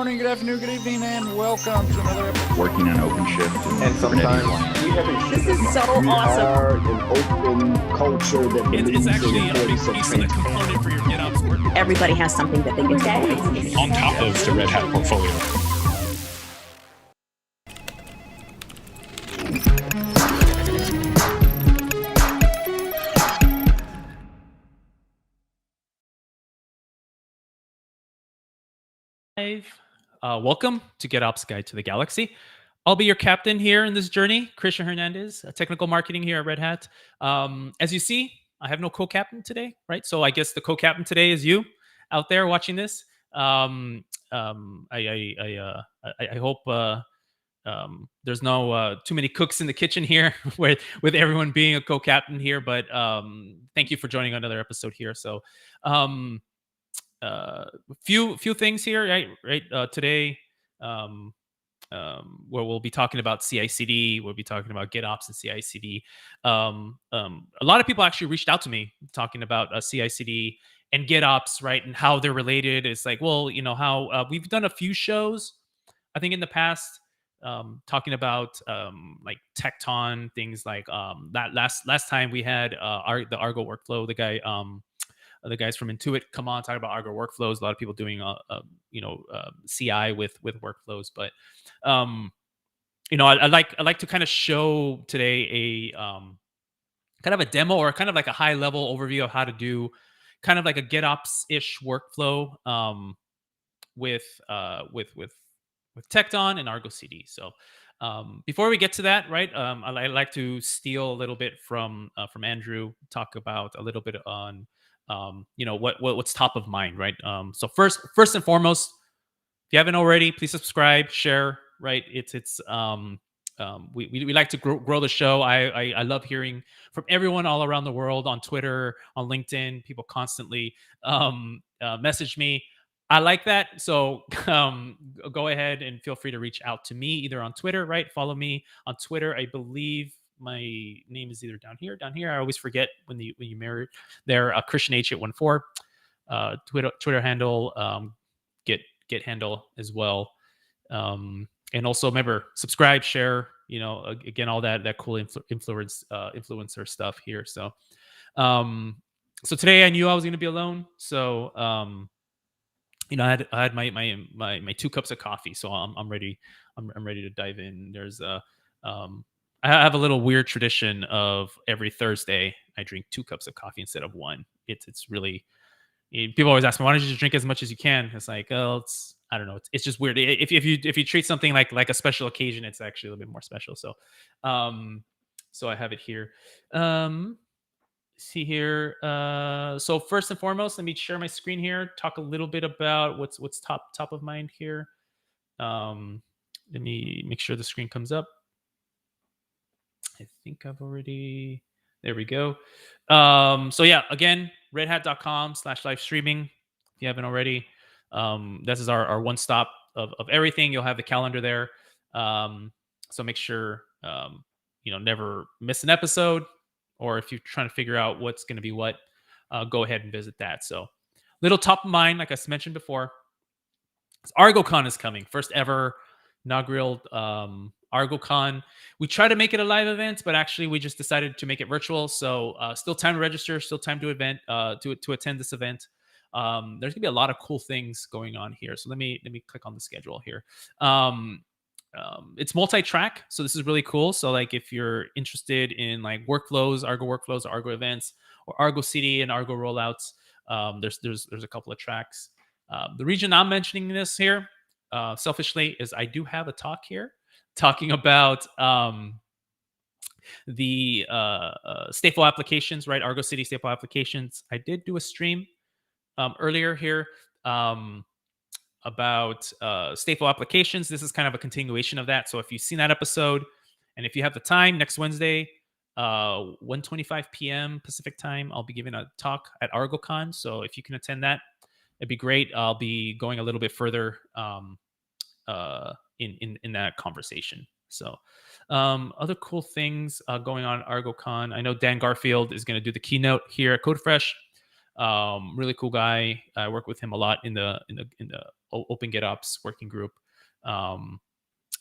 morning, good afternoon, good evening, and welcome to another episode. Working on OpenShift and sometimes we haven't. This is so awesome. Are an open culture that it's actually in a big piece of the component for your GitOps work. Everybody has something that they get to On top of the Red Hat portfolio. Welcome to GitOps Guide to the Galaxy. I'll be your captain here in this journey, Christian Hernandez, technical marketing here at Red Hat. As you see, I have no co-captain today, right? So I guess the co-captain today is you out there watching this. I hope there's no too many cooks in the kitchen here with everyone being a co-captain here. But thank you for joining another episode here. So few things here, right? Today, where we'll be talking about CICD, we'll be talking about GitOps and CICD. A lot of people actually reached out to me talking about CICD and GitOps, right, and how they're related. It's like, well, you know, how we've done a few shows, I think, in the past, talking about like Tekton, things like that. Last time we had the Argo workflow, the guys from Intuit come on, talk about Argo workflows. A lot of people doing, CI with workflows. But, I like to kind of show today a kind of a demo or kind of like a high level overview of how to do kind of like a GitOps-ish workflow with Tekton and ArgoCD. So before we get to that, right, I like to steal a little bit from Andrew, talk about a little bit on what's top of mind, right? So first and foremost, if you haven't already, please subscribe, share, right? We like to grow the show. I love hearing from everyone all around the world on Twitter, on LinkedIn. People constantly message me. I like that. So go ahead and feel free to reach out to me either on Twitter, right? Follow me on Twitter. I believe my name is either down here. I always forget when you mirror there. Christian H814, Twitter handle, Git handle as well. And also remember, subscribe, share. Again, all that cool influencer stuff here. So, so today I knew I was going to be alone. So, I had my 2 cups of coffee. So I'm ready. I'm ready to dive in. There's I have a little weird tradition of every Thursday I drink 2 cups of coffee instead of 1. It's really, people always ask me, why don't you just drink as much as you can? It's like, oh, I don't know. It's just weird. If you treat something like a special occasion, it's actually a little bit more special. So, so I have it here. See here. So first and foremost, let me share my screen here. Talk a little bit about what's top of mind here. Let me make sure the screen comes up. I think I've already, there we go. So yeah, again, redhat.com/live streaming. If you haven't already, this is our one stop of everything. You'll have the calendar there. So make sure, never miss an episode, or if you're trying to figure out what's going to be what, go ahead and visit that. So little top of mind, like I mentioned before, ArgoCon is coming. First ever inaugural ArgoCon. We try to make it a live event, but actually we just decided to make it virtual. So still time to register, still time to attend this event. There's gonna be a lot of cool things going on here. So let me click on the schedule here. It's multi-track, so this is really cool. So like if you're interested in like workflows, Argo events, or ArgoCD and Argo rollouts, there's a couple of tracks. The reason I'm mentioning this here, selfishly, is I do have a talk here talking about the stateful applications, right? ArgoCD stateful applications. I did do a stream earlier here about stateful applications. This is kind of a continuation of that. So if you've seen that episode, and if you have the time, next Wednesday, 1:25 p.m. Pacific time, I'll be giving a talk at ArgoCon. So if you can attend that, it'd be great. I'll be going a little bit further in that conversation. So other cool things going on at ArgoCon. I know Dan Garfield is going to do the keynote here at CodeFresh. Really cool guy. I work with him a lot in the Open GitOps working group. And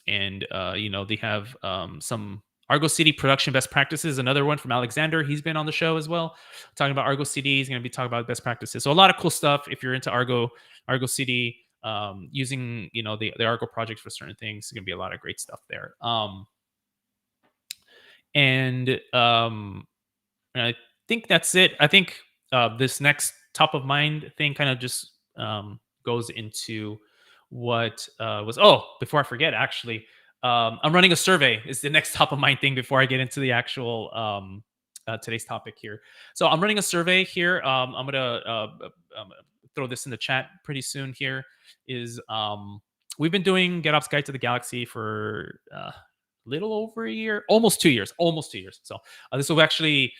they have some Argo CD production best practices. Another one from Alexander. He's been on the show as well, talking about Argo CD. He's going to be talking about best practices. So a lot of cool stuff if you're into Argo CD, using the Argo project for certain things. There's going to be a lot of great stuff there. And I think that's it. I think this next top of mind thing kind of just goes into what was. Oh, before I forget, actually, I'm running a survey. Is the next top of mind thing before I get into the actual today's topic here. So I'm running a survey here. I'm gonna throw this in the chat pretty soon. Here is we've been doing GitOps Guide to the Galaxy for little over a year, almost 2 years. So this will actually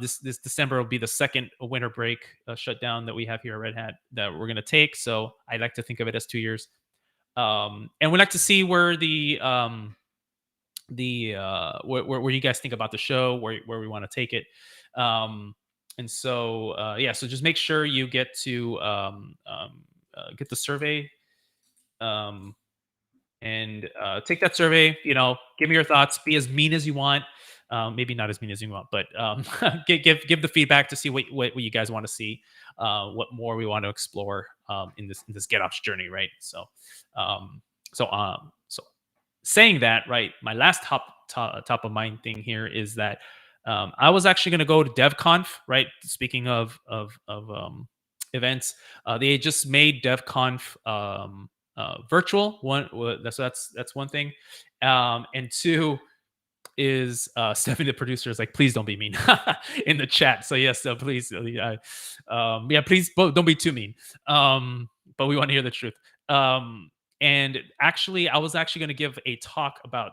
this December will be the second winter break shutdown that we have here at Red Hat that we're going to take. So I like to think of it as 2 years. And we like to see where where you guys think about the show, where we want to take it. And so so just make sure you get to get the survey. And take that survey. Give me your thoughts. Be as mean as you want. Maybe not as mean as you want, but give the feedback to see what you guys want to see, what more we want to explore in this GitOps journey, right? So saying that, right, my last top of mind thing here is that I was actually going to go to DevConf, right? Speaking of events, they just made DevConf virtual. That's one thing, and two is Stephanie, the producer, is like, please don't be mean in the chat. So yes, please, please don't be too mean. But we want to hear the truth. And actually, I was actually going to give a talk about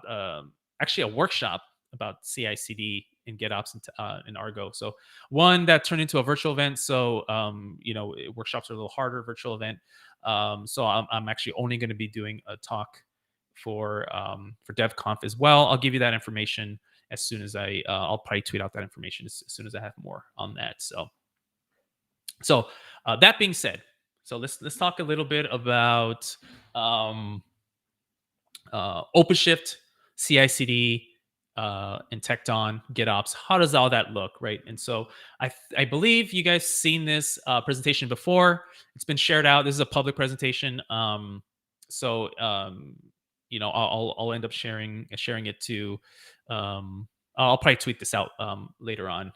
actually a workshop about CICD in GitOps and Argo. So one that turned into a virtual event. So workshops are a little harder, virtual event. So I'm actually only going to be doing a talk for DevConf as well. I'll give you that information as soon as I'll probably tweet out that information as soon as I have more on that. So that being said, so let's talk a little bit about OpenShift, CICD, and Tekton, GitOps. How does all that look, right? And so I believe you guys seen this presentation before. It's been shared out. This is a public presentation. So I'll end up sharing it to. I'll probably tweet this out later on.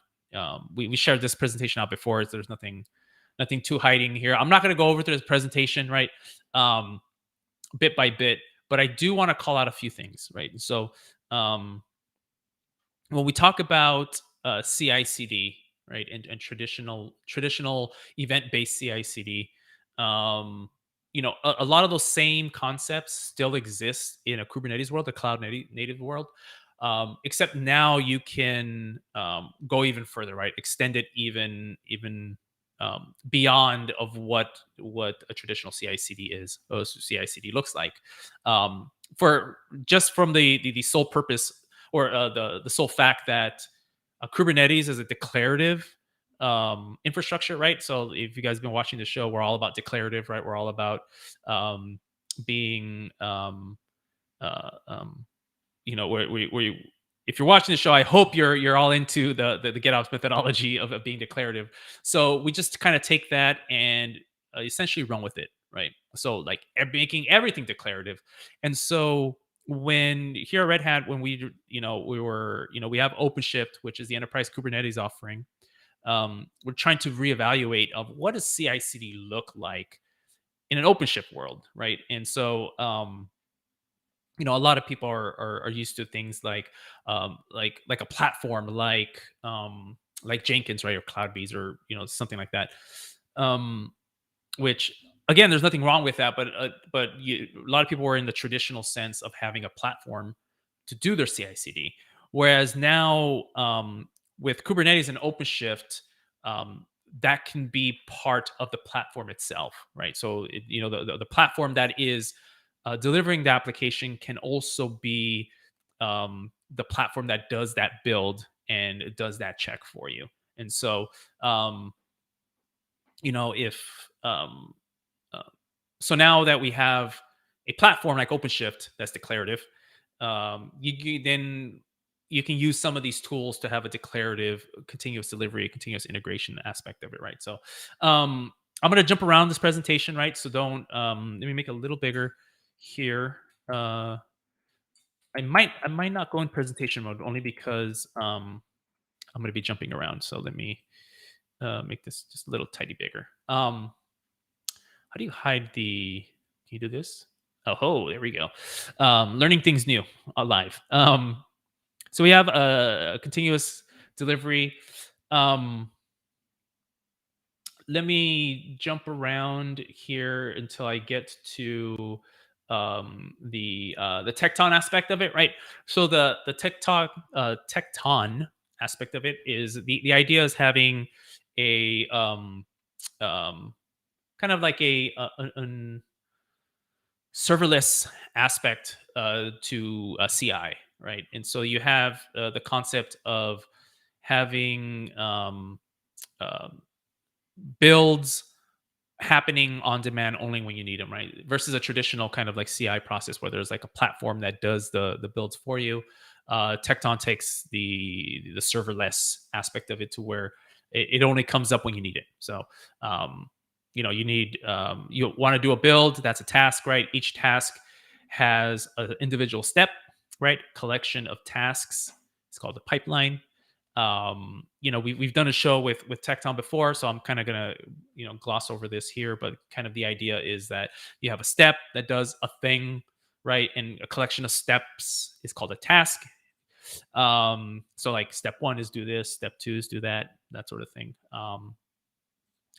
We shared this presentation out before. So there's nothing too hiding here. I'm not going to go over through this presentation, right, bit by bit, but I do want to call out a few things, right? So when we talk about CI/CD, right, and traditional event-based CI/CD, a lot of those same concepts still exist in a Kubernetes world, a cloud native world, except now you can go even further, right? Extend it even beyond of what a traditional CI/CD is, or CI/CD looks like, for just from the sole purpose or the sole fact that Kubernetes is a declarative infrastructure, right? So if you guys have been watching the show, we're all about declarative, right? We're all about being if you're watching the show, I hope you're all into the GitOps methodology of being declarative. So we just kind of take that and essentially run with it, right? So like making everything declarative. And so when here at Red Hat, when we have OpenShift, which is the enterprise Kubernetes offering, we're trying to reevaluate of what does CI/CD look like in an OpenShift world, right? And so a lot of people are used to things like a platform like Jenkins, right, or CloudBees, or something like that. Which again, there's nothing wrong with that, but a lot of people were in the traditional sense of having a platform to do their CI/CD, whereas now with Kubernetes and OpenShift, that can be part of the platform itself, right? So the platform that is delivering the application can also be the platform that does that build and does that check for you. And so if so now that we have a platform like OpenShift that's declarative, then you can use some of these tools to have a declarative continuous delivery, continuous integration aspect of it, right? So I'm going to jump around this presentation, right? So don't, let me make it a little bigger here. I might not go in presentation mode only because I'm going to be jumping around. So let me make this just a little tiny bigger. How do you hide the? Can you do this? Oh, there we go. Learning things new live. So we have a continuous delivery. Let me jump around here until I get to the Tekton aspect of it, right? So the Tekton aspect of it is the idea is having a kind of like a serverless aspect to CI, right? And so you have the concept of having builds happening on demand only when you need them, right? Versus a traditional kind of like CI process where there's like a platform that does the builds for you. Tekton takes the serverless aspect of it to where it only comes up when you need it. So you need you want to do a build, that's a task, right? Each task has an individual step, right? Collection of tasks. It's called a pipeline. We've done a show with Tekton before, so I'm kind of gonna gloss over this here, but kind of the idea is that you have a step that does a thing, right? And a collection of steps is called a task. So like step 1 is do this, step 2 is do that sort of thing.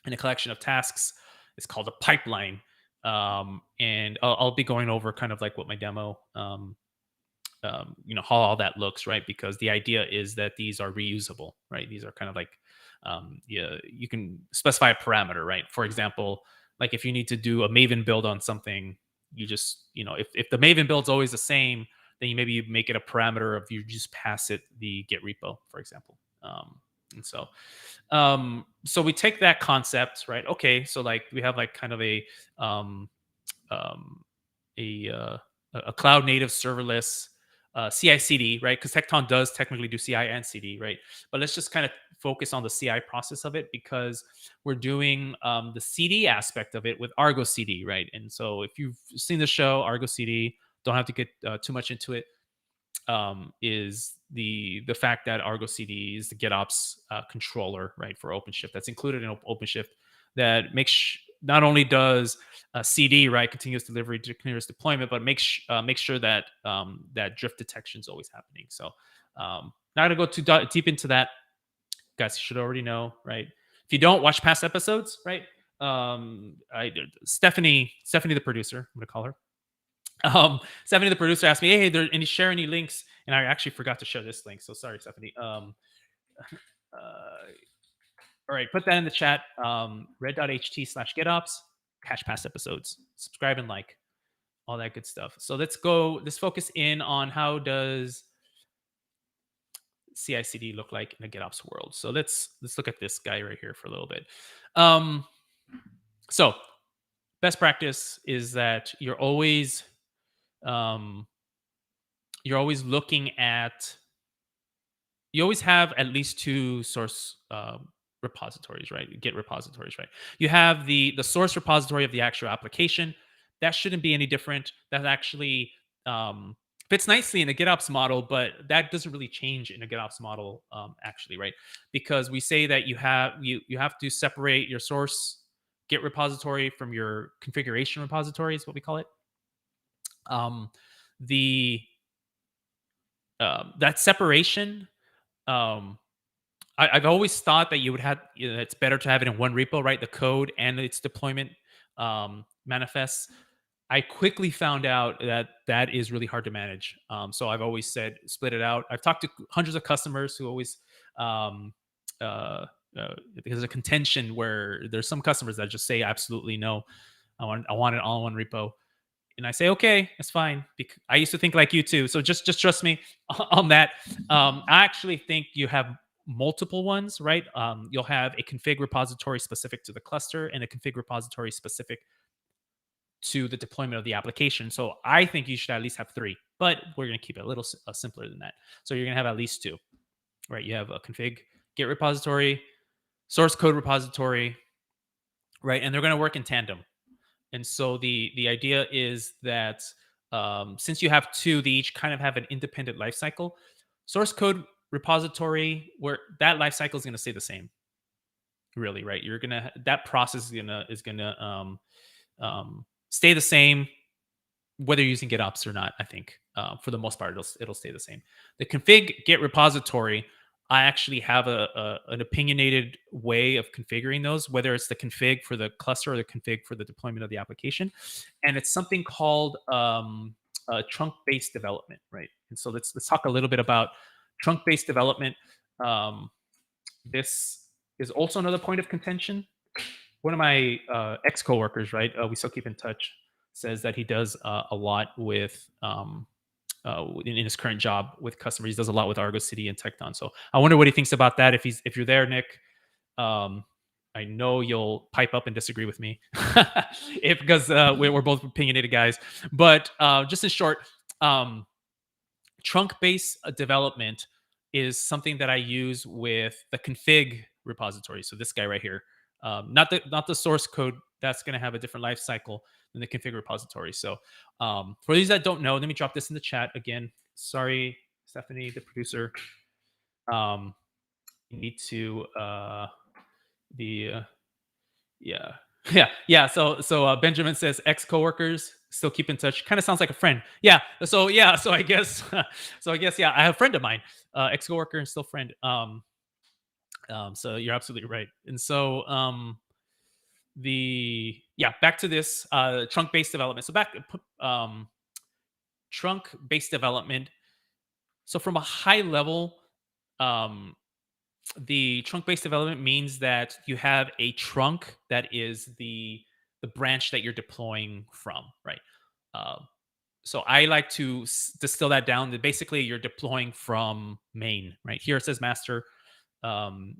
And a collection of tasks is called a pipeline. And I'll be going over kind of like what my demo how all that looks, right? Because the idea is that these are reusable, right? These are kind of like you can specify a parameter, right? For example, like if you need to do a Maven build on something, you just if the Maven build's always the same, then maybe you make it a parameter of you just pass it the Git repo, for example. And so we take that concept, right? Okay, so like we have like kind of a cloud native serverless CICD, right? Because Tekton does technically do CI and CD, right? But let's just kind of focus on the CI process of it because we're doing the CD aspect of it with Argo CD, right? And so if you've seen the show, Argo CD, don't have to get too much into it. Is the fact that Argo CD is the GitOps controller, right, for OpenShift that's included in OpenShift that makes not only does CD, right, continuous delivery, continuous deployment, but make sure that that drift detection is always happening. So not gonna go too deep into that. Guys, you should already know, right? If you don't, watch past episodes, right? Stephanie, the producer, I'm gonna call her. Stephanie, the producer, asked me, "Hey, share any links?" And I actually forgot to share this link, so sorry, Stephanie. All right, put that in the chat. red.ht/GitOps, catch past episodes, subscribe and like, all that good stuff. So let's focus in on how does CICD look like in a GitOps world. So let's look at this guy right here for a little bit. So best practice is that you're always looking at, you always have at least 2 source repositories, right? Git repositories, right? You have the source repository of the actual application. That shouldn't be any different. That actually fits nicely in a GitOps model, but that doesn't really change in a GitOps model, actually, right? Because we say that you have to separate your source Git repository from your configuration repository is what we call it. That separation, I've always thought that you would have, it's better to have it in one repo, right? The code and its deployment manifests. I quickly found out that is really hard to manage. So I've always said, split it out. I've talked to hundreds of customers who always, there's a contention where there's some customers that just say, absolutely no, I want it all in one repo. And I say, okay, that's fine. I used to think like you too. So just trust me on that. I actually think you have multiple ones, right? You'll have a config repository specific to the cluster and a config repository specific to the deployment of the application. So I think you should at least have 3, but we're going to keep it a little simpler than that. So you're going to have at least 2, right? You have a config Git repository, source code repository, right? And they're going to work in tandem. And so the idea is that since you have 2, they each kind of have an independent lifecycle. Source code repository, where that lifecycle is going to stay the same, really, right? You're gonna that process is gonna stay the same whether you're using GitOps or not. I think for the most part it'll stay the same. The config Git repository, I actually have an opinionated way of configuring those, whether it's the config for the cluster or the config for the deployment of the application, and it's something called trunk-based development, right? And so let's talk a little bit about trunk-based development. This is also another point of contention. One of my ex-coworkers, right, we still keep in touch, says that he does a lot with in his current job with customers. He does a lot with Argo CD and Tekton. So I wonder what he thinks about that. If you're there, Nick, I know you'll pipe up and disagree with me because we're both opinionated guys. But just in short, trunk-based development is something that I use with the config repository. So this guy right here, not the source code. That's going to have a different life cycle than the config repository. So for these that don't know, let me drop this in the chat again. Sorry, Stephanie, the producer. You need to yeah. So Benjamin says ex-coworkers still keep in touch. Kind of sounds like a friend. So I guess yeah, I have a friend of mine, ex-coworker and still friend. So you're absolutely right. And so back to this trunk-based development. So trunk-based development. So from a high level, the trunk-based development means that you have a trunk that is the branch that you're deploying from, right? So I like to distill that down that basically you're deploying from main, right? Here it says master.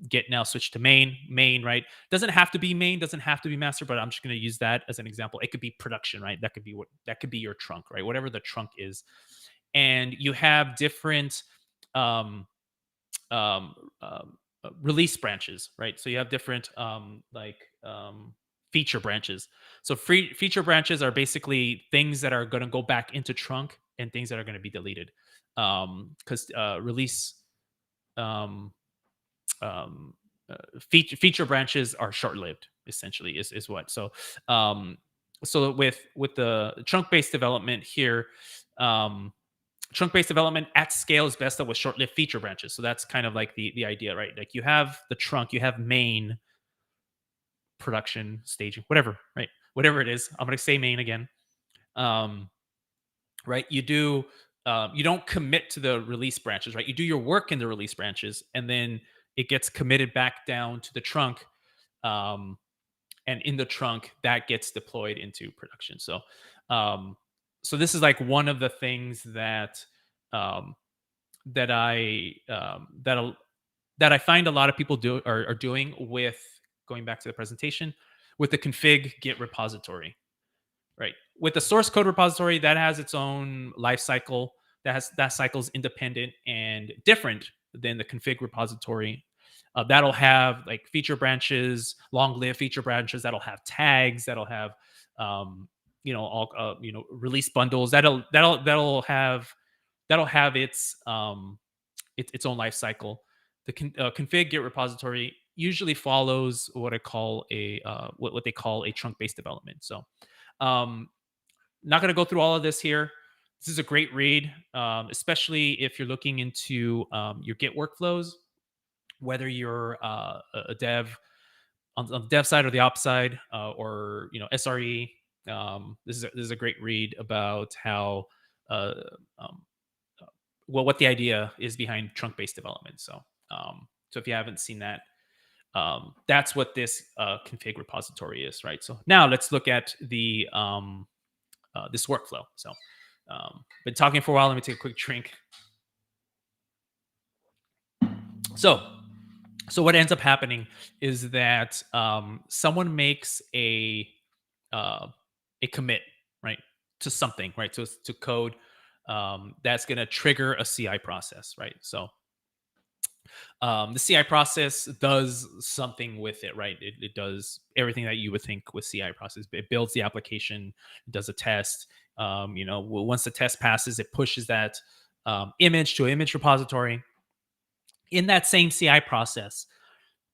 Git now switch to main, right? Doesn't have to be main, doesn't have to be master, but I'm just going to use that as an example. It could be production, right? That could be your trunk, right? Whatever the trunk is. And you have different release branches, right? So you have different feature branches. So feature branches are basically things that are going to go back into trunk and things that are going to be deleted. Because release feature branches are short-lived, essentially is what. So so with the trunk-based development here, trunk-based development at scale is best done with short-lived feature branches. So that's kind of like the idea, right? Like you have the trunk, you have main, production, staging, whatever, right? Whatever it is, I'm going to say main again. Right? You don't commit to the release branches, right? You do your work in the release branches, and then it gets committed back down to the trunk. And in the trunk, that gets deployed into production. So, so this is like one of the things that that I find a lot of people are doing with, going back to the presentation, with the config Git repository, right? With the source code repository, that has its own life cycle. That cycle is independent and different than the config repository. That'll have like feature branches, long-lived feature branches. That'll have tags. That'll have release bundles. That'll have its own life cycle. The config Git repository usually follows what they call a trunk-based development. So, not going to go through all of this here. This is a great read, especially if you're looking into your Git workflows, whether you're a dev on the dev side or the ops side, or SRE. This is a great read about how what the idea is behind trunk-based development. So, so if you haven't seen that, that's what this config repository is, right? So now let's look at the this workflow. So, been talking for a while. Let me take a quick drink. So, So what ends up happening is that someone makes uh, a commit, right, to something, right, to code that's going to trigger a CI process, right? So the CI process does something with it, right? It does everything that you would think with CI process. It builds the application, does a test. Once the test passes, it pushes that image to an image repository. In that same CI process,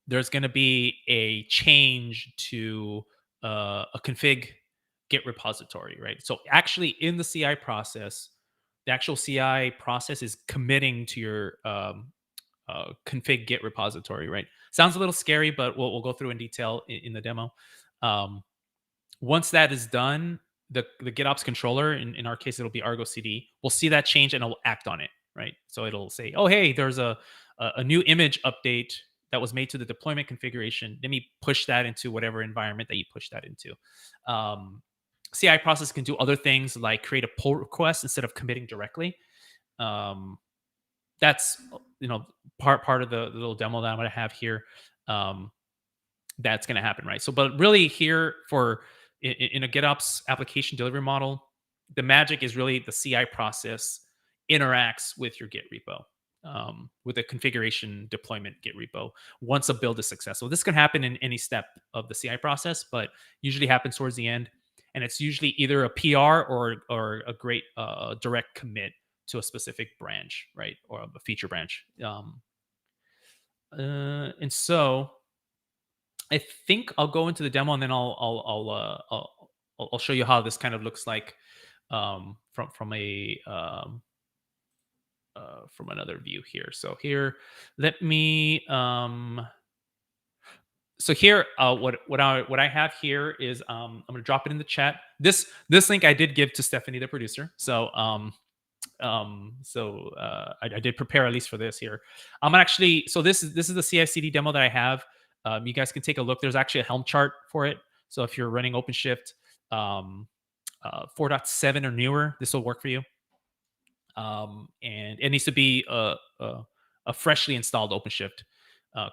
there's going to be a change to a config Git repository, right? So actually, in the CI process, the actual CI process is committing to your config Git repository, right? Sounds a little scary, but we'll go through in detail in the demo. Um, Once that is done, the GitOps controller, in our case, it'll be ArgoCD, will see that change and it'll act on it, right? So it'll say, oh, hey, there's a new image update that was made to the deployment configuration. Let me push that into whatever environment that you push that into. CI process can do other things like create a pull request instead of committing directly. That's part of the little demo that I'm going to have here. That's going to happen, right? So, but really here in a GitOps application delivery model, the magic is really the CI process interacts with your Git repo, with a configuration deployment Git repo once a build is successful. This can happen in any step of the CI process, but usually happens towards the end. And it's usually either a PR or a great direct commit to a specific branch, right? Or a feature branch. And so I think I'll go into the demo and then I'll show you how this kind of looks like from another view here. So here, let me so here what I have here is I'm gonna drop it in the chat. This link I did give to Stephanie, the producer. So I did prepare at least for this here. I'm actually, so this is the CICD demo that I have. You guys can take a look. There's actually a Helm chart for it. So if you're running OpenShift 4.7 or newer, this will work for you. And it needs to be a freshly installed OpenShift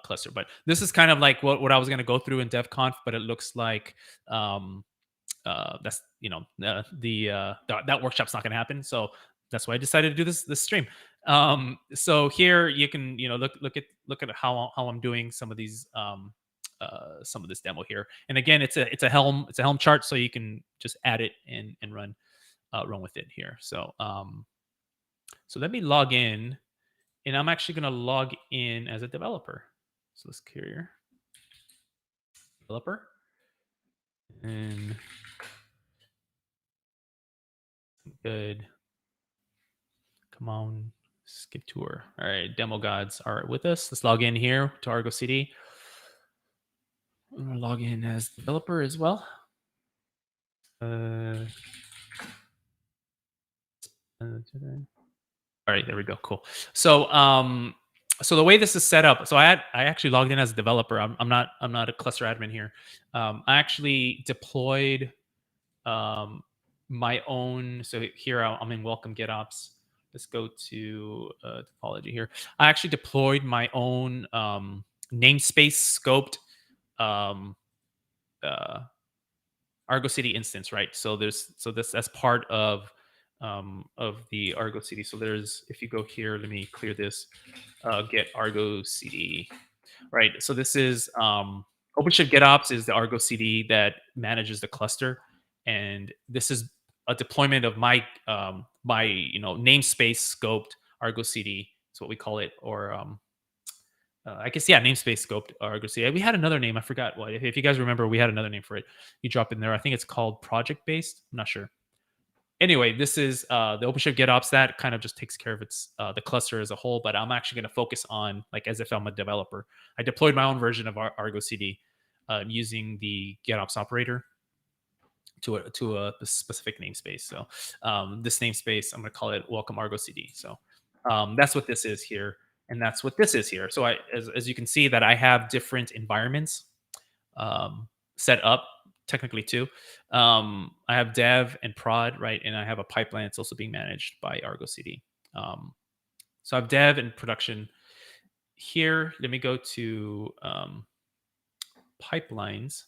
cluster. But this is kind of like what I was going to go through in DevConf, but it looks like that's that workshop's not going to happen. So that's why I decided to do this stream. So here you can look at how I'm doing some of these some of this demo here. And again, it's a Helm chart, so you can just add it and run with it here. So so let me log in, and I'm actually going to log in as a developer. So let's here developer and good. Come on, skip tour. All right, demo gods are with us. Let's log in here to Argo CD. I'm gonna log in as developer as well. All right, there we go. Cool. So so the way this is set up, so I actually logged in as a developer. I'm not a cluster admin here. I actually deployed my own. So here I'm in Welcome GitOps. Let's go to topology here. I actually deployed my own namespace scoped Argo CD instance, right? So that's part of the Argo CD. So there's, if you go here, let me clear this, get Argo CD, right? So this is OpenShift GitOps is the Argo CD that manages the cluster, and this is a deployment of my namespace scoped Argo CD. That's what we call it, or I guess, yeah, namespace scoped Argo CD. We had another name, I forgot what. If you guys remember, we had another name for it. You drop in there. I think it's called project based. I'm not sure. Anyway, this is the OpenShift GitOps that kind of just takes care of its the cluster as a whole. But I'm actually going to focus on, like, as if I'm a developer. I deployed my own version of Argo CD using the GitOps operator to a specific namespace. So this namespace, I'm going to call it Welcome Argo CD. So that's what this is here, and that's what this is here. So as you can see, that I have different environments set up. Technically too. I have dev and prod, right? And I have a pipeline that's also being managed by Argo CD. So I have dev and production here, let me go to pipelines.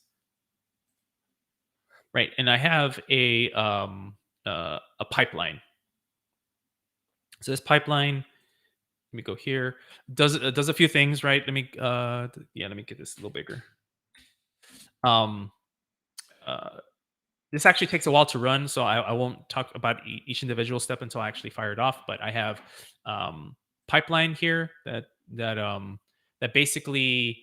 Right, and I have a pipeline. So this pipeline, let me go here. Does a few things, right? Let me let me get this a little bigger. Um, this actually takes a while to run, so I won't talk about each individual step until I actually fire it off. But I have pipeline here that basically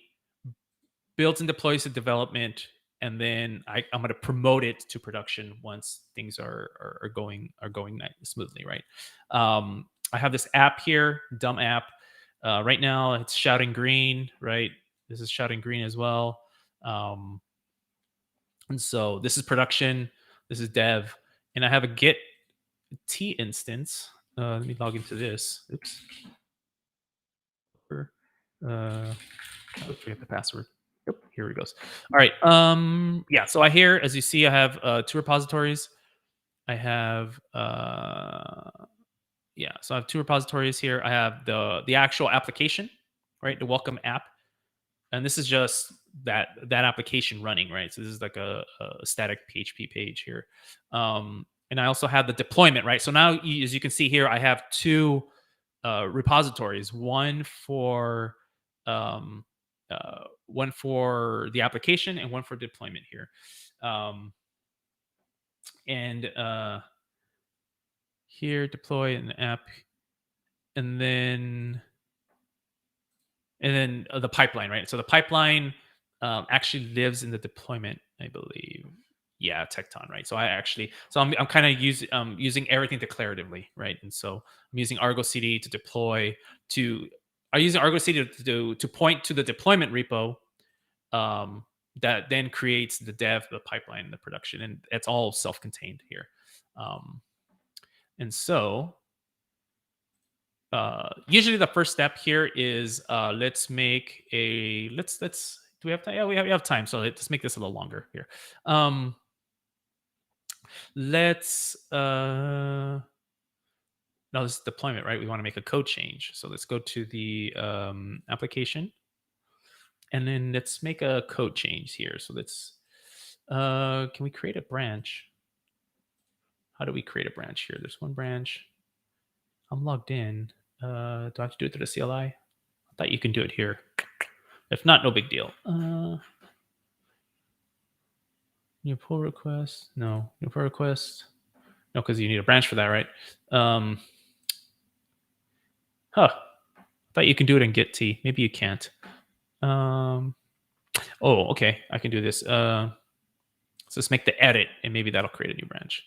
builds and deploys the development, and then I'm going to promote it to production once things are going smoothly, right? I have this app here, dumb app. Right now it's shouting green, right? This is shouting green as well. And so this is production, this is dev, and I have a Git T instance. Let me log into this. Oops. I forget the password. Yep, here it goes. All right. Yeah. So as you see, I have 2 repositories. I have so I have 2 repositories here. I have the actual application, right? The welcome app. And this is just that application running, right? So this is like a static PHP page here. And I also have the deployment, right? So now, as you can see here, I have 2 repositories, one for the application and one for deployment here. Here, deploy an app, and then the pipeline, right? So the pipeline actually lives in the deployment, I believe. Yeah, Tekton, right? So I'm kind of using everything declaratively, right? And so I'm using ArgoCD to deploy I'm using ArgoCD to point to the deployment repo that then creates the dev, the pipeline, the production, and it's all self-contained here. And so usually the first step here is let's make do we have time? Yeah, we have time. So let's make this a little longer here. Now this is deployment, right? We want to make a code change. So let's go to the application, and then let's make a code change here. So let's can we create a branch? How do we create a branch here? There's one branch. I'm logged in. Do I have to do it through the CLI? I thought you can do it here. If not, no big deal. New pull request? No. New pull request? No, because you need a branch for that, right? I thought you can do it in Git T. Maybe you can't. Oh, okay. I can do this. So let's make the edit, and maybe that'll create a new branch.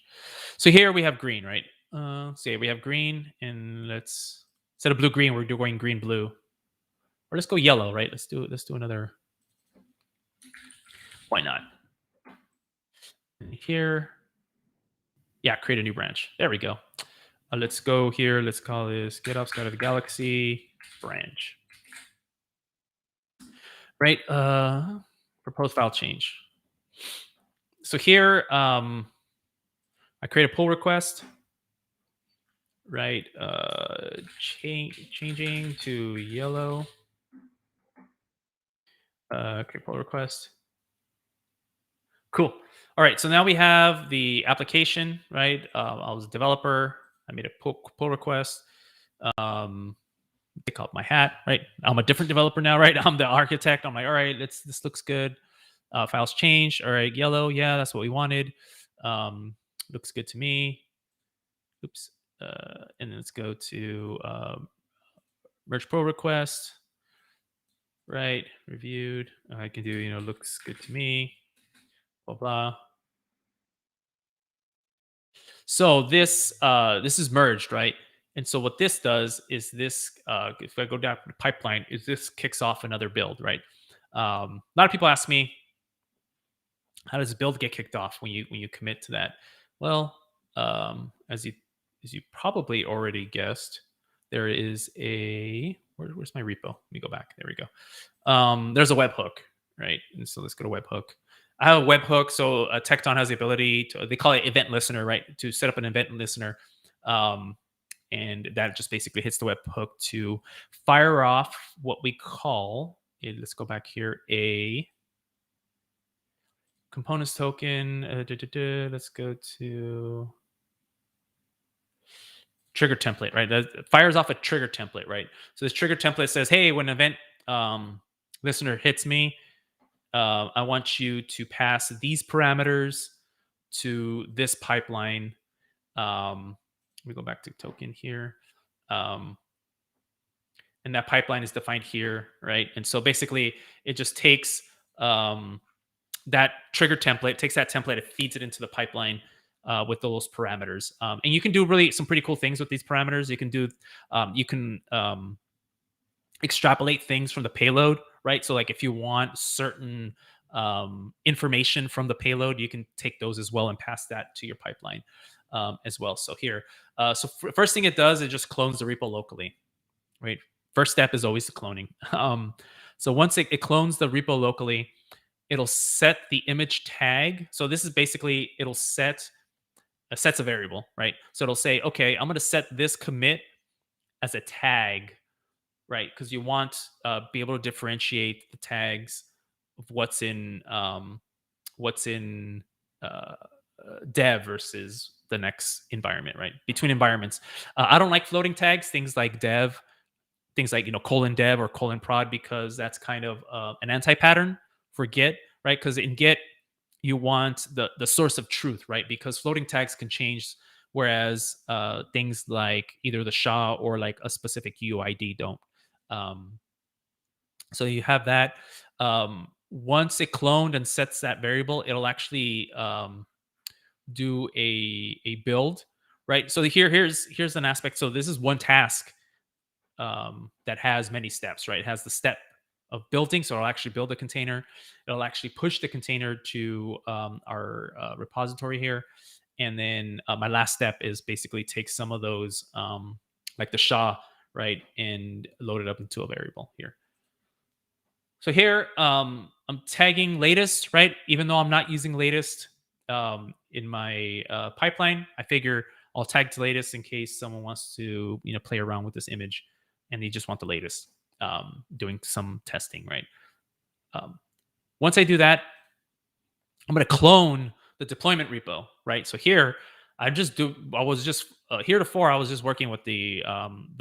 So here we have green, right? So we have green, and let's instead of blue green, we're going green blue, or let's go yellow, right? Let's do another. Why not? And here, yeah, create a new branch. There we go. Let's go here. Let's call this GitOps Guide of the Galaxy branch. Right. Propose file change. So here, I create a pull request. Right. Changing to yellow. Okay, pull request. Cool. All right. So now we have the application, right? I was a developer. I made a pull request. Pick up my hat, right? I'm a different developer now, right? I'm the architect. I'm like, all right, this looks good. Files changed. All right, yellow. Yeah, that's what we wanted. Looks good to me. Oops. And then let's go to merge pull request. Right, reviewed. I can do, looks good to me. Blah blah. So this is merged, right? And so what this does is this, if I go down the pipeline, is this kicks off another build, right? A lot of people ask me, how does a build get kicked off when you commit to that? Well, as you probably already guessed, there is a where's my repo? Let me go back. There we go. There's a webhook, right? And so let's go to webhook. I have a webhook, so Tekton has the ability to, they call it event listener, right? To set up an event listener. And that just basically hits the webhook to fire off what we call, let's go back here, a components token. Let's go to trigger template, right? That fires off a trigger template, right? So this trigger template says, hey, when an event listener hits me, I want you to pass these parameters to this pipeline. Let me go back to token here. And that pipeline is defined here, right? And so basically, it just takes that trigger template, takes that template, it feeds it into the pipeline with those parameters. And you can do really some pretty cool things with these parameters. You can do, extrapolate things from the payload, right? So like if you want certain information from the payload, you can take those as well and pass that to your pipeline as well. So here, first thing it does, it just clones the repo locally, right? First step is always the cloning. So once it clones the repo locally, it'll set the image tag. So this is basically, it'll set a variable, right? So it'll say, okay, I'm going to set this commit as a tag, right? Because you want be able to differentiate the tags of what's in dev versus the next environment, right? Between environments, I don't like floating tags, things like dev, things like :dev or :prod, because that's kind of an anti-pattern for Git, right? Because in Git you want the source of truth, right? Because floating tags can change, whereas things like either the SHA or like a specific UID don't. So you have that. Once it cloned and sets that variable, it'll actually do a build, right? So here's an aspect. So this is one task that has many steps, right? It has the step of building, so it'll actually build a container. It'll actually push the container to our repository here, and then my last step is basically take some of those, like the SHA, right, and load it up into a variable here. So here, I'm tagging latest, right? Even though I'm not using latest in my pipeline, I figure I'll tag to latest in case someone wants to, play around with this image and they just want the latest, doing some testing, right? Once I do that, I'm going to clone the deployment repo, right? So here, heretofore I was just working with the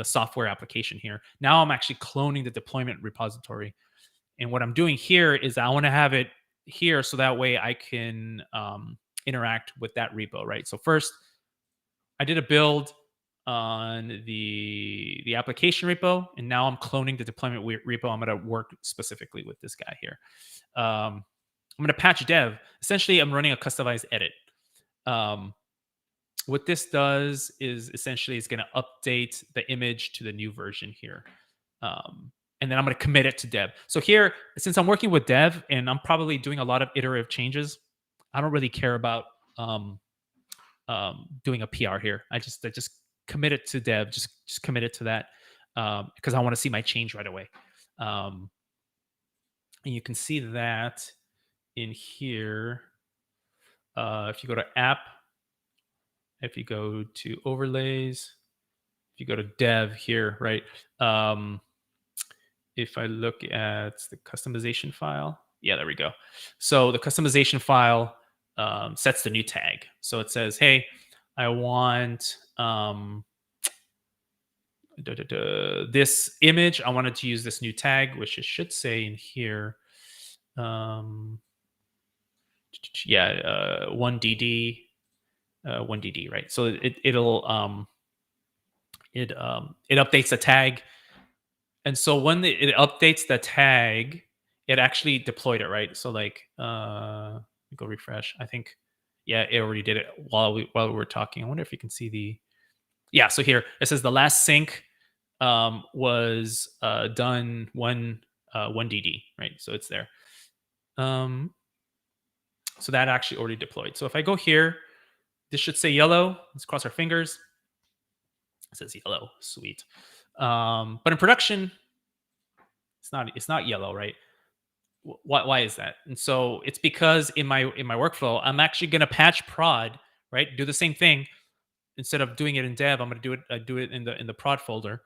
software application here. Now I'm actually cloning the deployment repository. And what I'm doing here is I want to have it here so that way I can interact with that repo, right? So first, I did a build on the application repo, and now I'm cloning the deployment repo. I'm going to work specifically with this guy here. I'm going to patch dev. Essentially, I'm running a customized edit. What this does is essentially it's going to update the image to the new version here. And then I'm going to commit it to dev. So here, since I'm working with dev and I'm probably doing a lot of iterative changes, I don't really care about doing a PR here. I just commit it to dev, just commit it to that because I want to see my change right away. And you can see that in here. If you go to app, if you go to overlays, if you go to dev here, right? If I look at the customization file, yeah, there we go. So the customization file sets the new tag. So it says, hey, I want this image. I wanted to use this new tag, which it should say in here. 1DD, 1DD, right? So it updates the tag. And so when it updates the tag, it actually deployed it, right? So like, go refresh. I think, yeah, it already did it while we were talking. I wonder if you can see yeah. So here it says the last sync was done 1DD, right? So it's there. So that actually already deployed. So if I go here, this should say yellow. Let's cross our fingers. It says yellow, sweet. But in production, it's not yellow, right? Why is that? And so it's because in my workflow, I'm actually going to patch prod, right? Do the same thing, instead of doing it in dev, I'm going to do it in the prod folder.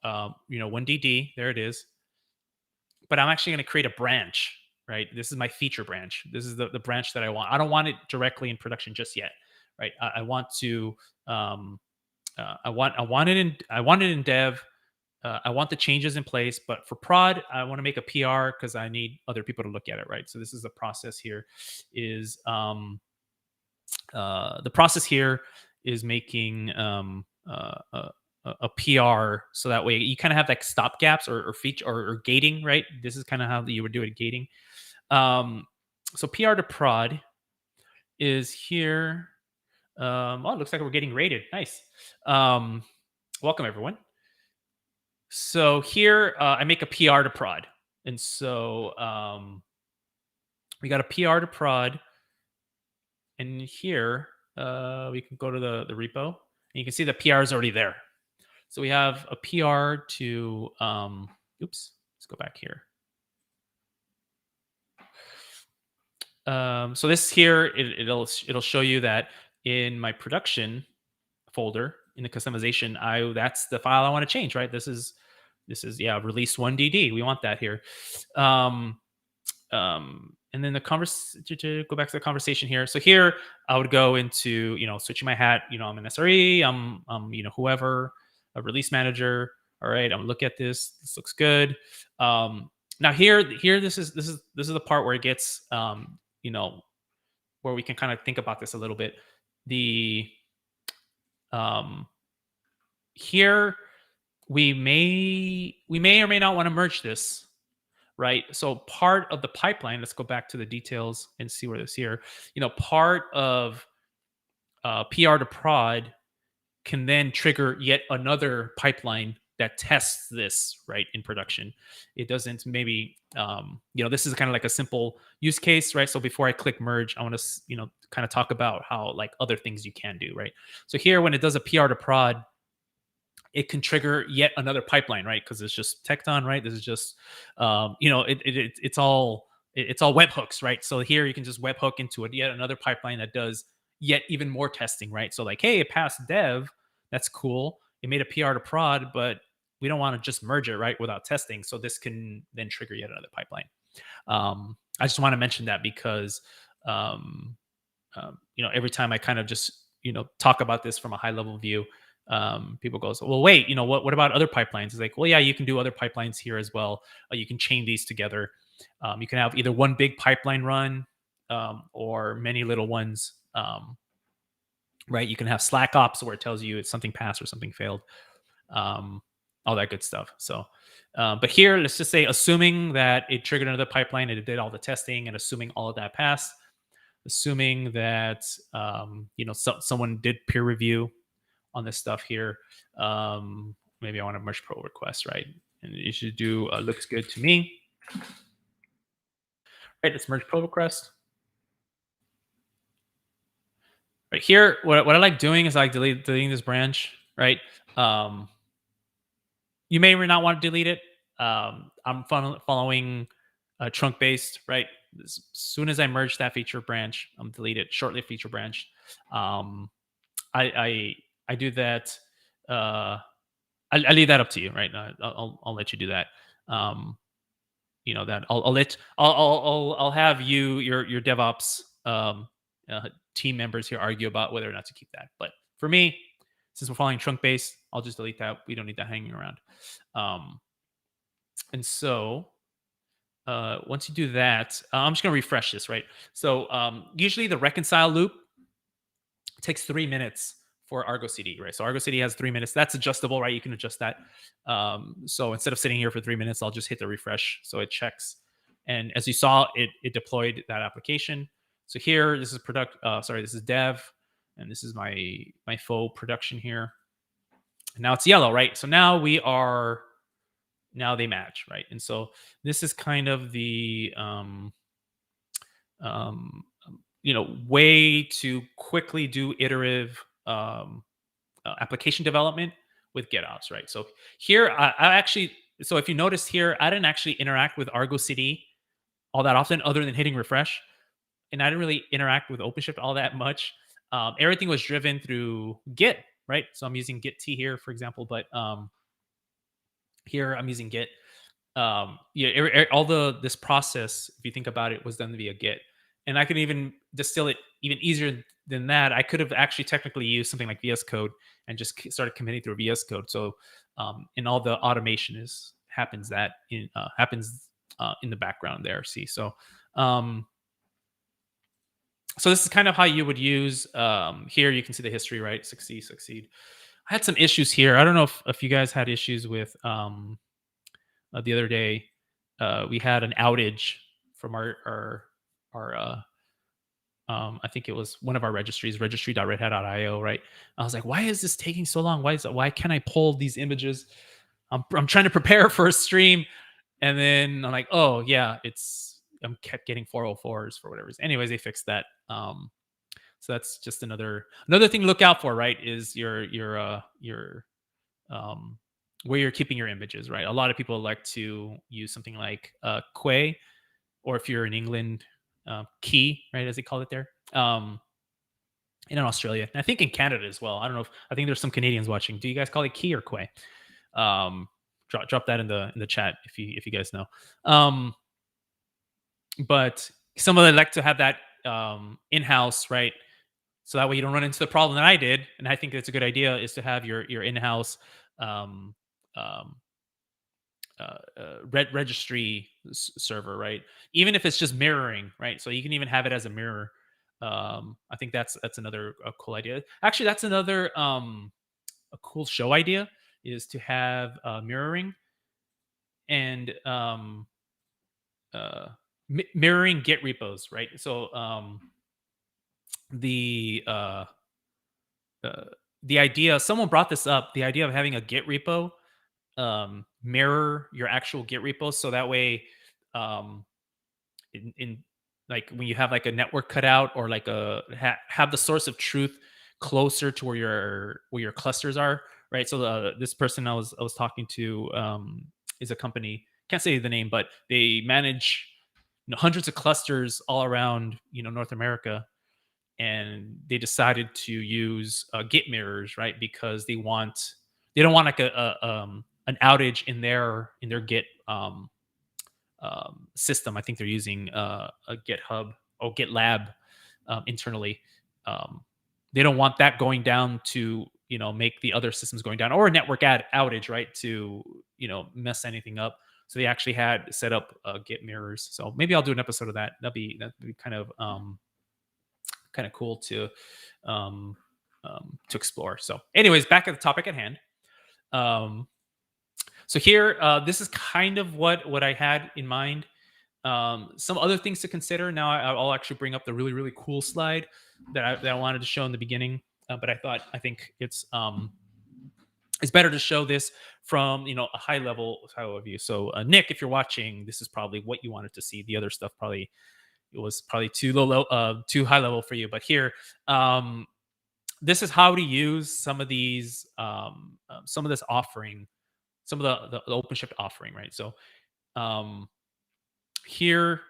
1DD, there it is. But I'm actually going to create a branch, right? This is my feature branch. This is the branch that I want. I don't want it directly in production just yet, right? I want to, I want it in dev. I want the changes in place, but for prod, I want to make a PR because I need other people to look at it, right? So this is the process here. Is the process here is making a PR, so that way you kind of have like stop gaps or feature or gating, right? This is kind of how you would do it, gating. So PR to prod is here. It looks like we're getting rated. Nice. Welcome everyone. So here I make a PR to prod, and so we got a PR to prod, and here we can go to the repo, and you can see the PR is already there. So we have a PR to, oops, let's go back here. So this here, it'll show you that in my production folder, in the customization, that's the file I want to change, right? This is release 1DD. We want that here. And then to go back to the conversation here. So here I would go into, switching my hat, I'm an SRE, I'm whoever, a release manager. All right, I'm gonna look at this. This looks good. Now here, this is the part where it gets, where we can kind of think about this a little bit. Here we may or may not want to merge this, right? So part of the pipeline, let's go back to the details and see where this here, part of PR to prod can then trigger yet another pipeline that tests this, right, in production. It doesn't maybe, this is kind of like a simple use case, right? So before I click merge, I want to, kind of talk about how like other things you can do, right? So here, when it does a PR to prod, it can trigger yet another pipeline, right? Because it's just Tekton, right? This is just, it's all webhooks, right? So here you can just webhook into it, yet another pipeline that does yet even more testing, right? So like, hey, it passed dev. That's cool. It made a PR to prod, but we don't want to just merge it, right, without testing. So this can then trigger yet another pipeline. I just want to mention that because, every time I kind of just, talk about this from a high level view, people go, well, wait, what about other pipelines? It's like, well, yeah, you can do other pipelines here as well. You can chain these together. You can have either one big pipeline run or many little ones, right? You can have Slack ops where it tells you it's something passed or something failed, all that good stuff. So, but here, let's just say, assuming that it triggered another pipeline and it did all the testing, and assuming all of that passed, assuming that, someone did peer review on this stuff here. Maybe I want to merge pull request, right? And you should do looks good to me. Right, let's merge pull request. Right here, what I like doing is I like deleting this branch, right? You may or may not want to delete it. I'm following trunk based, right? As soon as I merge that feature branch, I'm delete it, short-lived feature branch. I do that. I leave that up to you, right? I'll let you do that. That I'll have your DevOps team members here argue about whether or not to keep that. But for me, since we're following trunk base, I'll just delete that. We don't need that hanging around. And so once you do that, I'm just going to refresh this, right? So usually the reconcile loop takes 3 minutes for Argo CD, right? So Argo CD has 3 minutes. That's adjustable, right? You can adjust that. So instead of sitting here for 3 minutes, I'll just hit the refresh. So it checks. And as you saw, it deployed that application. So here, this is this is dev, and this is my faux production here. And now it's yellow, right? So now they match, right? And so this is kind of the way to quickly do iterative application development with GitOps, right? So here, I actually, so if you notice here, I didn't actually interact with Argo CD all that often, other than hitting refresh, and I didn't really interact with OpenShift all that much. everything was driven through Git, right? So I'm using Git T here, for example, but here I'm using Git. All this process, if you think about it, was done via Git, and I could even distill it even easier than that. I could have actually technically used something like VS Code and just started committing through VS Code. So, and all the automation happens in the background there. See, so this is kind of how you would use here. You can see the history, right? Succeed. I had some issues here. I don't know if you guys had issues with the other day. We had an outage from our I think it was one of our registries, registry.redhat.io, right? I was like, why is this taking so long? Why can't I pull these images? I'm trying to prepare for a stream, and then I'm like, oh yeah, I'm kept getting 404s for whatever reason. Anyways, they fixed that. So that's just another thing to look out for, right? Is your where you're keeping your images, right? A lot of people like to use something like Quay, or if you're in England, Key, right, as they call it there. And in Australia, and I think in Canada as well. I don't know I think there's some Canadians watching. Do you guys call it Key or Quay? Drop that in the chat if you guys know. But some of them like to have that in-house, right? So that way you don't run into the problem that I did, and I think it's a good idea, is to have your in-house registry server, right? Even if it's just mirroring, right? So you can even have it as a mirror. I think that's another cool idea. Actually, that's another a cool show idea, is to have mirroring and mirroring Git repos, right? So the idea, someone brought this up, the idea of having a Git repo mirror your actual Git repos, so that way in like when you have like a network cutout, or like have the source of truth closer to where your clusters are, right? So this person I was talking to is a company, can't say the name, but they manage hundreds of clusters all around North America, and they decided to use Git mirrors, right? Because they don't want like an outage in their Git system. I think they're using a GitHub or GitLab internally. They don't want that going down to make the other systems going down, or a network outage, right, to mess anything up. So they actually had set up Git mirrors. So maybe I'll do an episode of that. That'd be kind of cool to explore. So anyways, back at the topic at hand. So here, this is kind of what I had in mind. Some other things to consider. Now I'll actually bring up the really, really cool slide that I wanted to show in the beginning. But I think it's better to show this from a high level view. So Nick, if you're watching, this is probably what you wanted to see. The other stuff was probably too too high level for you. But here, this is how to use some of these, some of this offering, some of the OpenShift offering, right? So here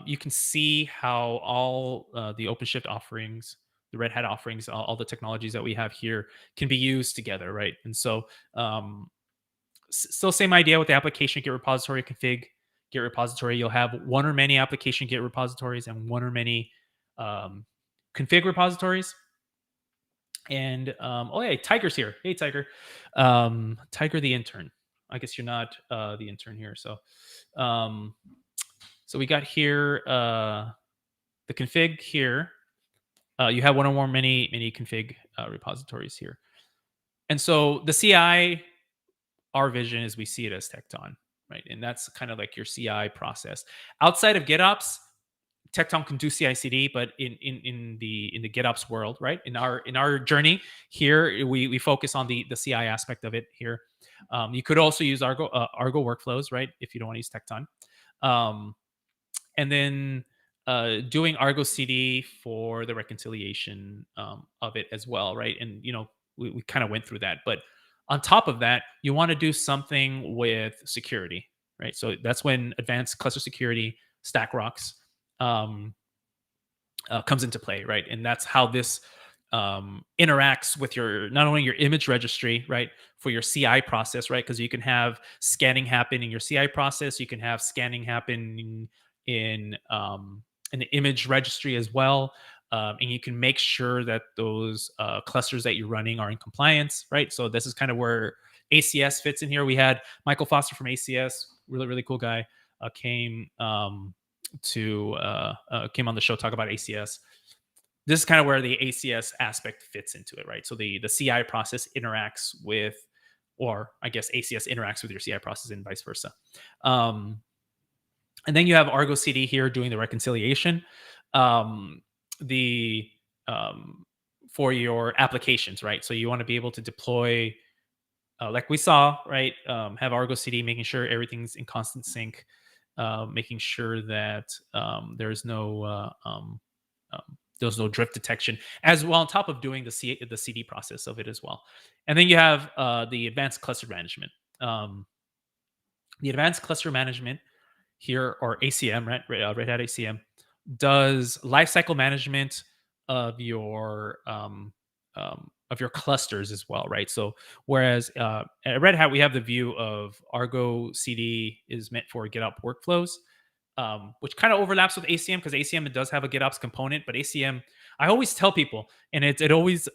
you can see how all the OpenShift offerings, the Red Hat offerings, all the technologies that we have here can be used together, right? And so still same idea with the application Git repository config Git repository. You'll have one or many application Git repositories and one or many config repositories. And oh yeah, Tiger's here. Hey Tiger. Tiger the intern. I guess you're not the intern here. So so we got here the config here. You have one or more many config repositories here. And so the CI, our vision is we see it as Tekton, right? And that's kind of like your CI process. Outside of GitOps, Tekton can do CICD, but in the GitOps world, right? In our journey here, we focus on the CI aspect of it here. You could also use Argo workflows, right? If you don't want to use Tekton, and then doing Argo CD for the reconciliation of it as well, right? And we kind of went through that, but on top of that, you want to do something with security, right? So that's when advanced cluster security, Stack Rocks, comes into play, right? And that's how this interacts with not only your image registry, right, for your CI process, right, because you can have scanning happen in your CI process, you can have scanning happen in the image registry as well, and you can make sure that those clusters that you're running are in compliance, right? So this is kind of where ACS fits in here. We had Michael Foster from ACS, really cool guy, came on the show, talk about ACS. This is kind of where the ACS aspect fits into it, right? So the CI process interacts with, or I guess ACS interacts with your CI process and vice versa. And then you have Argo CD here doing the reconciliation, the for your applications, right? So you want to be able to deploy, like we saw, right? Have Argo CD making sure everything's in constant sync, making sure that there's no drift detection as well, on top of doing the CD process of it as well. And then you have the advanced cluster management. The advanced cluster management here, or ACM, right? Red Hat ACM, does lifecycle management of your clusters as well, right? So whereas at Red Hat we have the view of Argo CD is meant for GitOps workflows, which kind of overlaps with ACM, because ACM, it does have a GitOps component, but ACM, I always tell people, and it always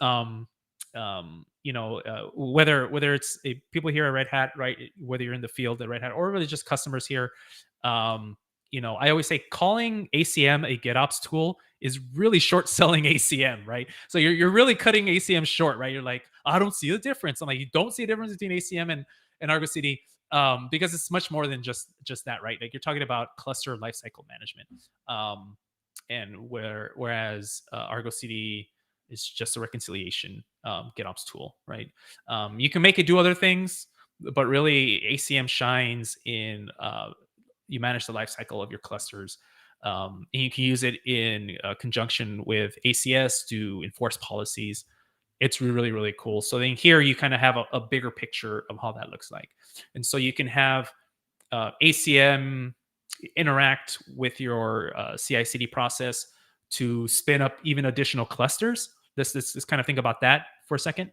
whether it's people here at Red Hat, right, whether you're in the field at Red Hat or really just customers here, I always say calling ACM a GitOps tool is really short selling ACM, right? So you're really cutting ACM short, right? You're like, I don't see the difference. I'm like, you don't see a difference between ACM and Argo CD, because it's much more than just that, right? Like, you're talking about cluster lifecycle management, and whereas Argo CD is just a reconciliation GitOps tool, right? You can make it do other things, but really ACM shines in you manage the lifecycle of your clusters, and you can use it in conjunction with ACS to enforce policies. It's really cool. So then here you kind of have a bigger picture of how that looks like, and so you can have ACM interact with your CI/CD process to spin up even additional clusters. This kind of think about that for a second.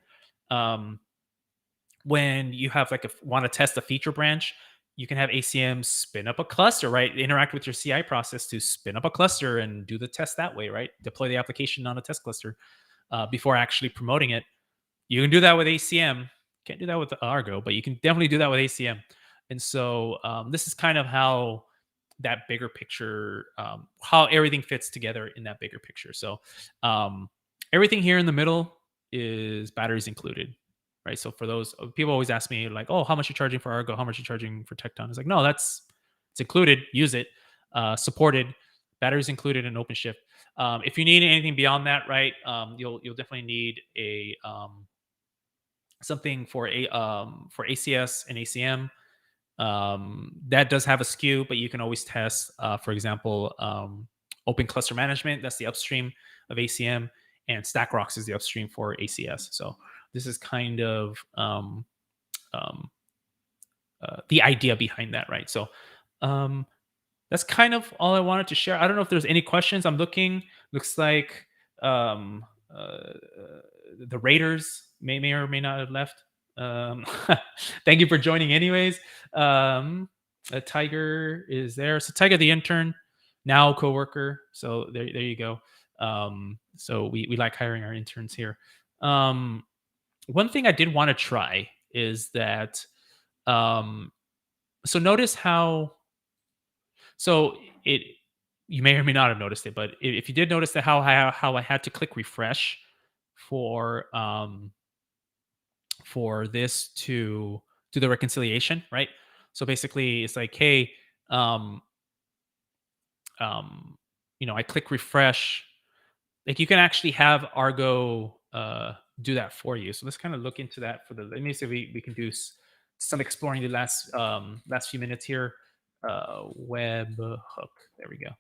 When you have want to test a feature branch, you can have ACM spin up a cluster, right? Interact with your CI process to spin up a cluster and do the test that way, right? Deploy the application on a test cluster before actually promoting it. You can do that with ACM. Can't do that with Argo, but you can definitely do that with ACM. And so this is kind of how that bigger picture, how everything fits together in that bigger picture. So everything here in the middle is batteries included, right? So for those people always ask me like, oh, how much are you charging for Argo? How much are you charging for Tekton? It's like, no, it's included. Use it. Supported. Batteries included in OpenShift. If you need anything beyond that, right, you'll definitely need a something for ACS and ACM. That does have a SKU, but you can always test, for example, Open Cluster Management. That's the upstream of ACM, and StackRox is the upstream for ACS. So this is kind of the idea behind that, right? So that's kind of all I wanted to share. I don't know if there's any questions. I'm looking. Looks like the Raiders may or may not have left. Thank you for joining anyways. Tiger is there. So Tiger, the intern, now coworker. So there you go. So we like hiring our interns here. One thing I did want to try is that, so notice how, so you may or may not have noticed it, but if you did notice that how I had to click refresh for this to do the reconciliation, right? So basically it's like, hey, I click refresh. Like, you can actually have Argo do that for you. So let's kind of look into that let me see if we can do some exploring the last few minutes here. Webhook. There we go.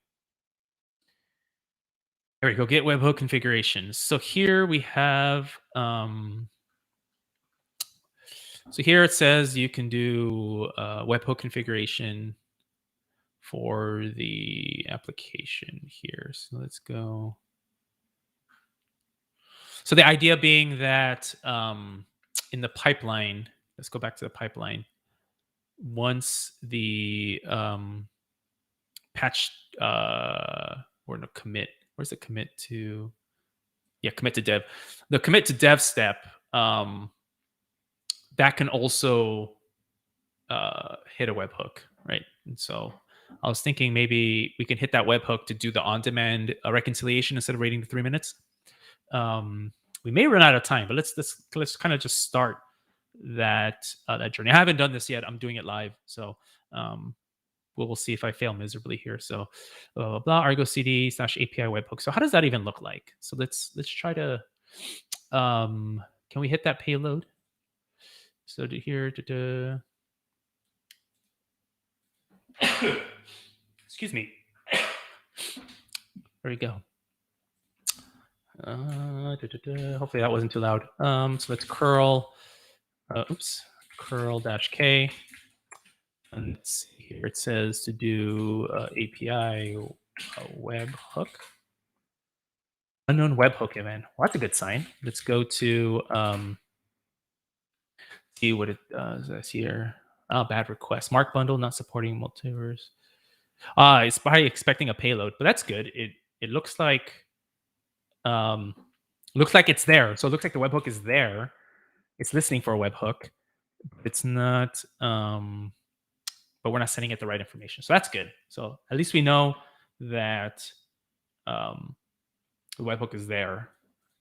There we go. Get webhook configurations. So here we have so here it says you can do webhook configuration for the application here. So let's go. So the idea being that in the pipeline, let's go back to the pipeline. Once the patch or no commit, where's the commit to? Yeah, commit to dev. The commit to dev step that can also hit a webhook, right? And so I was thinking maybe we can hit that webhook to do the on-demand reconciliation instead of waiting the 3 minutes. We may run out of time, but let's kind of just start that journey. I haven't done this yet. I'm doing it live, so we'll see if I fail miserably here. So ArgoCD /API webhook. So how does that even look like? So let's try to. Can we hit that payload? So to here to. Excuse me. There we go. Hopefully that wasn't too loud. So let's curl. Curl -k. And let's see here. It says to do API webhook. Unknown webhook event. Well, that's a good sign. Let's go to see what it says here. Oh, bad request. Mark bundle not supporting multiverse. It's probably expecting a payload, but that's good. It looks like it's there. So it looks like the webhook is there. It's listening for a webhook. It's not, but we're not sending it the right information. So that's good. So at least we know that the webhook is there.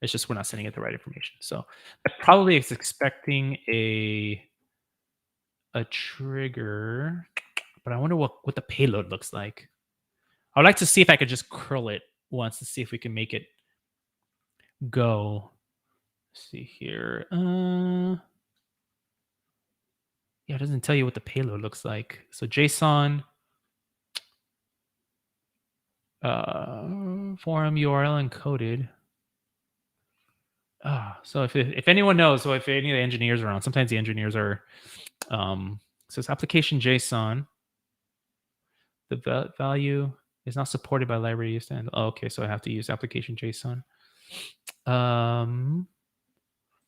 It's just we're not sending it the right information. So that probably is expecting a trigger, but I wonder what the payload looks like. I would like to see if I could just curl it once to see if we can make it go. Let's see here. Yeah, it doesn't tell you what the payload looks like. So JSON forum URL encoded. So if anyone knows, so if any of the engineers are on, sometimes the engineers are. So it's application JSON. The value is not supported by library used. Okay, so I have to use application JSON.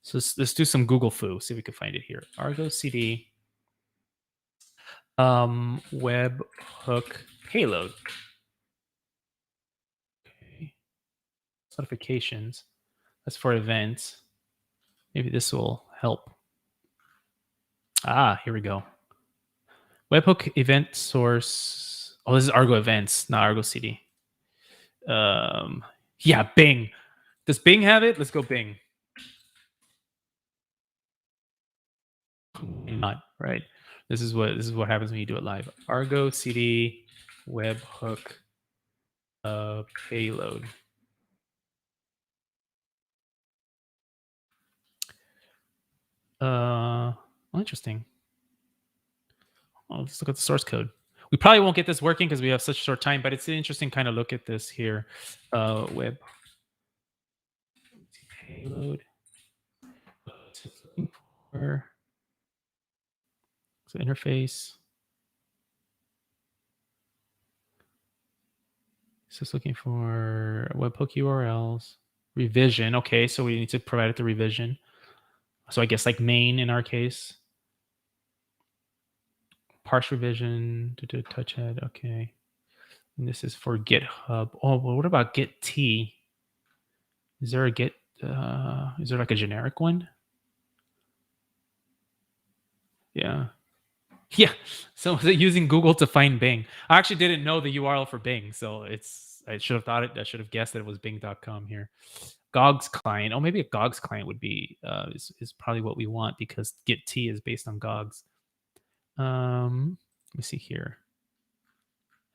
So let's do some Google foo. See if we can find it here. ArgoCD webhook payload. Okay. Notifications. That's for events. Maybe this will help. Here we go. Webhook event source. Oh, this is Argo events, not ArgoCD. Yeah, Bing. Does Bing have it? Let's go Bing. Not right. This is what happens when you do it live. ArgoCD webhook payload. Interesting. Let's look at the source code. We probably won't get this working because we have such short time, but it's an interesting kind of look at this here. Web payload. Looking for so interface. So it's looking for webhook URLs. Revision. Okay, so we need to provide it the revision. So I guess like main in our case. Parse revision to touchhead. Okay. And this is for GitHub. Oh, well, what about Git T? Is there a Git? Is there like a generic one? Yeah. Yeah. So is it using Google to find Bing? I actually didn't know the URL for Bing, so I should have thought it. I should have guessed that it was Bing.com here. GOGS client. Oh, maybe a GOGS client would be is probably what we want because Git T is based on GOGS. Let me see here.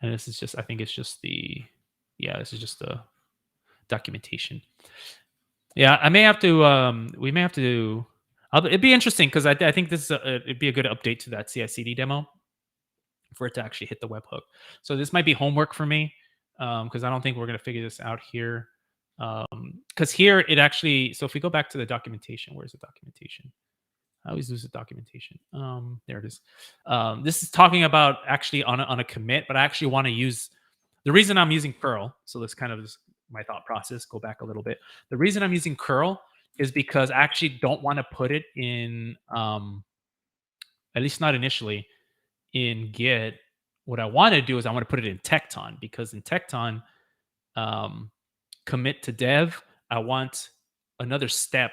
And this is just, I think it's just this is just the documentation. Yeah, I may have to, we may have to, it'd be interesting because I think this is it'd be a good update to that CICD demo for it to actually hit the webhook. So this might be homework for me because I don't think we're going to figure this out here. Because here it actually, so if we go back to the documentation, where's the documentation? I always lose the documentation. There it is. This is talking about actually on a commit, but I actually want to use, the reason I'm using curl, so this kind of is my thought process, go back a little bit. The reason I'm using curl is because I actually don't want to put it in, at least not initially, in Git. What I want to do is I want to put it in Tekton, because in Tekton, commit to dev, I want another step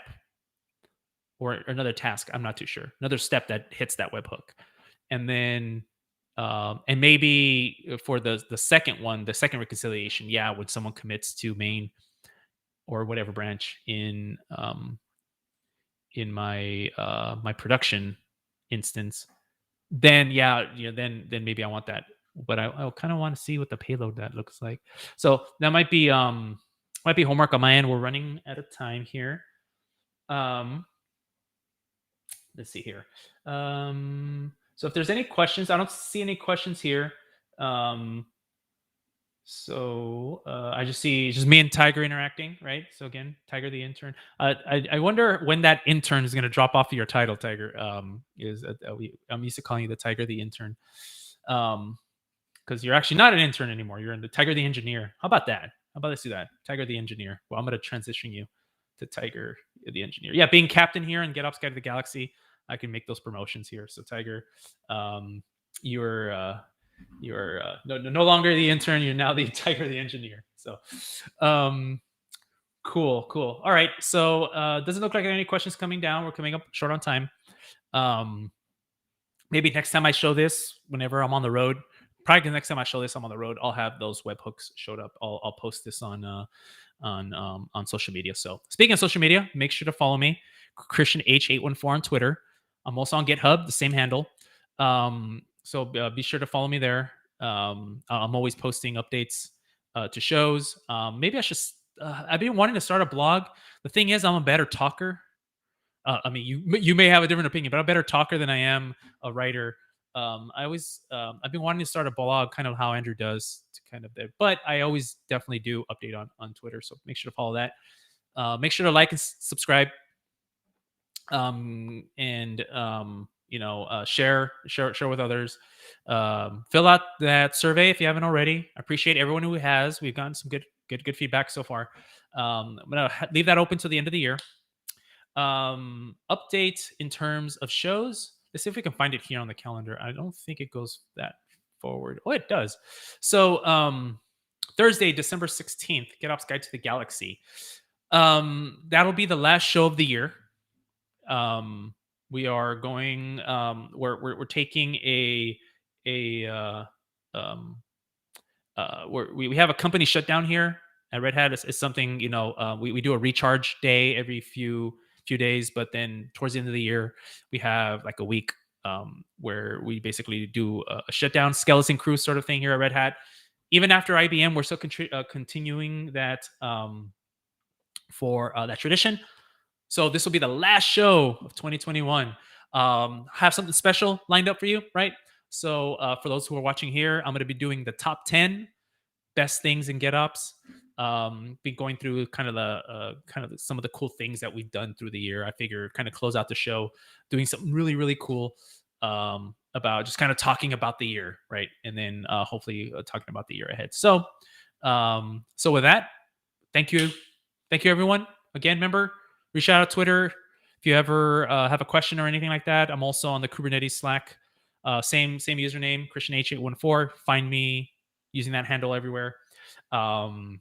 or another task. I'm not too sure. Another step that hits that webhook. And then, and maybe for the second one, the second reconciliation, yeah, when someone commits to main or whatever branch in my my production instance, then yeah, then maybe I want that. But I kind of want to see what the payload that looks like. So that might be homework on my end. We're running out of time here. Let's see here. So if there's any questions, I don't see any questions here. So I just see just me and Tiger interacting, right? So again, Tiger the intern. I wonder when that intern is going to drop off of your title, Tiger. I'm used to calling you the Tiger the intern, because you're actually not an intern anymore. You're in the Tiger the engineer. How about that? How about let's do that? Tiger the engineer. Well, I'm going to transition you to Tiger the engineer. Yeah, being captain here in GitOps Guide to the Galaxy, I can make those promotions here. So Tiger, you're no longer the intern. You're now the Tiger the engineer. So cool. All right. So doesn't look like there are any questions coming down. We're coming up short on time. Maybe next time I show this, whenever I'm on the road, probably the next time I show this I'm on the road, I'll have those webhooks showed up. I'll post this on social media. So speaking of social media, make sure to follow me, Christian H814 on Twitter. I'm also on GitHub, the same handle. So be sure to follow me there. I'm always posting updates to shows. Maybe I should. I've been wanting to start a blog. The thing is, I'm a better talker. I mean, you may have a different opinion, but I'm a better talker than I am a writer. I've been wanting to start a blog, kind of how Andrew does, to kind of there. But I always definitely do update on Twitter. So make sure to follow that. Make sure to like and subscribe. Share with others. Fill out that survey if you haven't already. I appreciate everyone who has. We've gotten some good feedback so far. I'm gonna leave that open till the end of the year. Update in terms of shows. Let's see if we can find it here on the calendar. I don't think it goes that forward. Oh, it does. So Thursday, December 16th, GitOps Guide to the Galaxy. That'll be the last show of the year. We are going. We're taking we have a company shutdown here at Red Hat. It's something, we do a recharge day every few days, but then towards the end of the year we have like a week where we basically do a shutdown skeleton crew sort of thing here at Red Hat. Even after IBM, we're still continuing that for that tradition. So this will be the last show of 2021. Have something special lined up for you, right? So for those who are watching here, I'm going to be doing the top 10 best things in GitOps. Be going through kind of some of the cool things that we've done through the year. I figure kind of close out the show doing something really, really cool about just kind of talking about the year, right? And then hopefully talking about the year ahead. So with that, thank you everyone. Again, remember, reach out on Twitter if you ever have a question or anything like that. I'm also on the Kubernetes Slack. Same username, Christian H814. Find me using that handle everywhere. I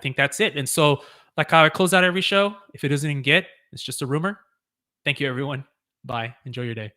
think that's it. And so, like how I close out every show, if it isn't in Git, it's just a rumor. Thank you, everyone. Bye. Enjoy your day.